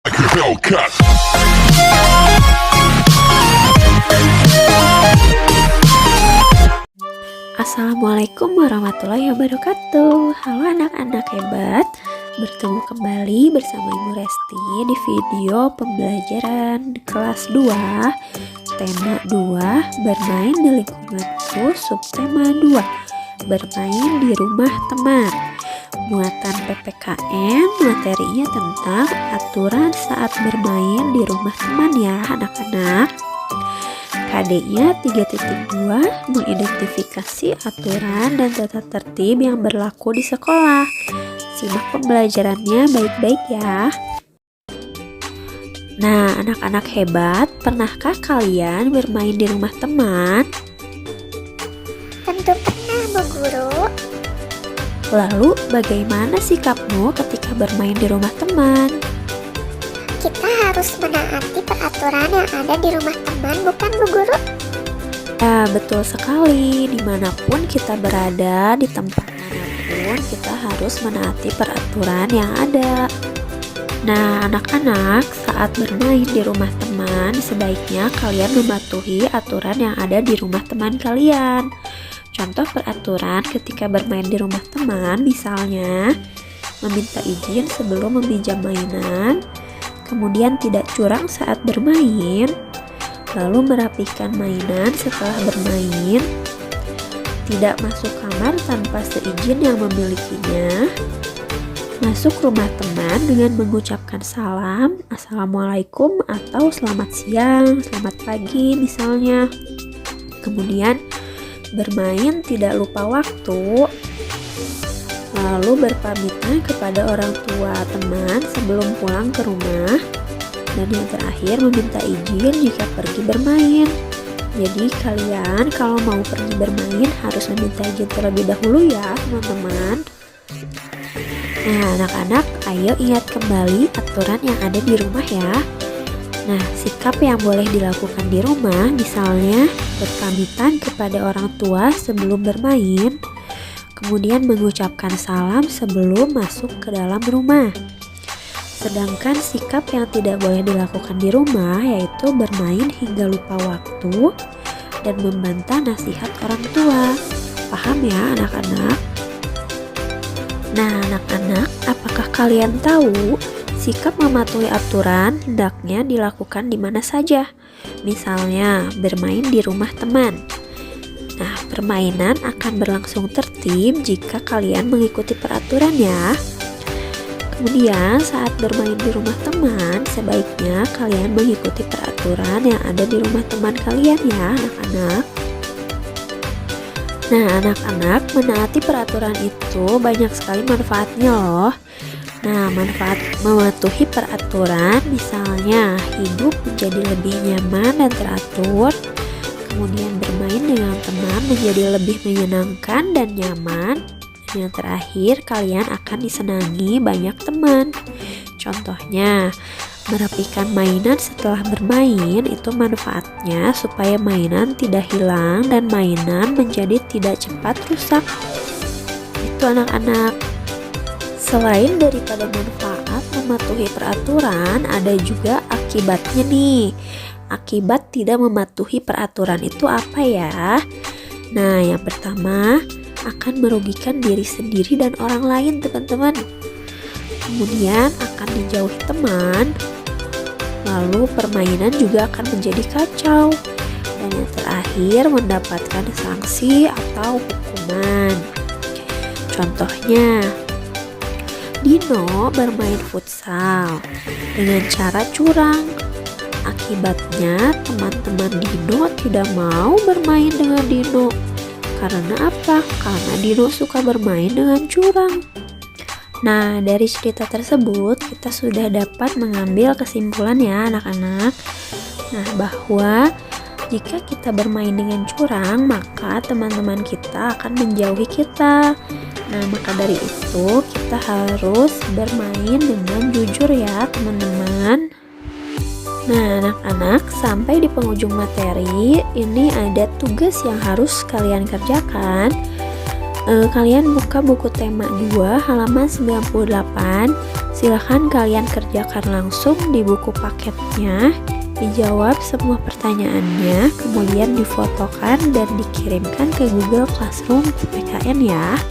Hellcat. Assalamualaikum warahmatullahi wabarakatuh. Halo anak-anak hebat, bertemu kembali bersama Ibu Resti di video pembelajaran di kelas 2, tema 2, bermain di lingkunganku, subtema 2, bermain di rumah teman. Muatan PPKN, materinya tentang aturan saat bermain di rumah teman ya anak-anak. KD-nya 3.2, mengidentifikasi aturan dan tata tertib yang berlaku di sekolah. Simak pembelajarannya baik-baik ya. Nah, anak-anak hebat, pernahkah kalian bermain di rumah teman? Tentu pernah, Bu Guru. Lalu, bagaimana sikapmu ketika bermain di rumah teman? Kita harus menaati peraturan yang ada di rumah teman, bukan Bu Guru? Ya, betul sekali. Dimanapun kita berada, di tempat manapun, kita harus menaati peraturan yang ada. Nah, anak-anak, saat bermain di rumah teman, sebaiknya kalian mematuhi aturan yang ada di rumah teman kalian. Contoh peraturan ketika bermain di rumah teman, misalnya meminta izin sebelum meminjam mainan, kemudian tidak curang saat bermain, lalu merapikan mainan setelah bermain, tidak masuk kamar tanpa seizin yang memilikinya, masuk rumah teman dengan mengucapkan salam, assalamualaikum atau selamat siang, selamat pagi misalnya. Kemudian bermain tidak lupa waktu, lalu berpamitan kepada orang tua teman sebelum pulang ke rumah, dan yang terakhir meminta izin jika pergi bermain. Jadi kalian kalau mau pergi bermain harus meminta izin terlebih dahulu ya teman-teman. Nah anak-anak, ayo ingat kembali aturan yang ada di rumah ya. Nah, sikap yang boleh dilakukan di rumah misalnya berpamitan kepada orang tua sebelum bermain, kemudian mengucapkan salam sebelum masuk ke dalam rumah. Sedangkan sikap yang tidak boleh dilakukan di rumah yaitu bermain hingga lupa waktu dan membantah nasihat orang tua. Paham ya anak-anak? Nah anak-anak, apakah kalian tahu sikap mematuhi aturan hendaknya dilakukan di mana saja? Misalnya bermain di rumah teman. Nah, permainan akan berlangsung tertib jika kalian mengikuti peraturan ya. Kemudian saat bermain di rumah teman, sebaiknya kalian mengikuti peraturan yang ada di rumah teman kalian ya anak-anak. Nah anak-anak, menaati peraturan itu banyak sekali manfaatnya loh. Nah, manfaat mematuhi peraturan misalnya hidup menjadi lebih nyaman dan teratur, kemudian bermain dengan teman menjadi lebih menyenangkan dan nyaman, dan yang terakhir kalian akan disenangi banyak teman. Contohnya, merapikan mainan setelah bermain itu manfaatnya supaya mainan tidak hilang dan mainan menjadi tidak cepat rusak. Itu anak-anak. Selain daripada manfaat mematuhi peraturan, ada juga akibatnya nih. Akibat tidak mematuhi peraturan itu apa ya? Nah, yang pertama akan merugikan diri sendiri dan orang lain, teman-teman. Kemudian akan dijauhi teman. Lalu permainan juga akan menjadi kacau. Dan yang terakhir mendapatkan sanksi atau hukuman. Contohnya, Dino bermain futsal dengan cara curang. Akibatnya teman-teman Dino tidak mau bermain dengan Dino. Karena apa? Karena Dino suka bermain dengan curang. Nah, dari cerita tersebut kita sudah dapat mengambil kesimpulan ya anak-anak. Nah, bahwa jika kita bermain dengan curang, maka teman-teman kita akan menjauhi kita. Nah, maka dari itu kita harus bermain dengan jujur ya teman-teman. Nah anak-anak, sampai di penghujung materi ini ada tugas yang harus kalian kerjakan. Kalian buka buku tema 2 halaman 98 Silahkan kalian kerjakan langsung di buku paketnya, dijawab semua pertanyaannya, kemudian difotokan dan dikirimkan ke Google Classroom PPKN ya.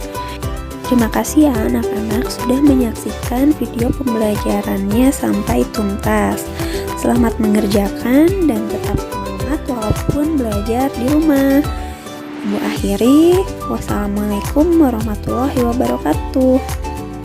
Terima kasih ya anak-anak sudah menyaksikan video pembelajarannya sampai tuntas. Selamat mengerjakan dan tetap semangat walaupun belajar di rumah. Ibu akhiri, wassalamualaikum warahmatullahi wabarakatuh.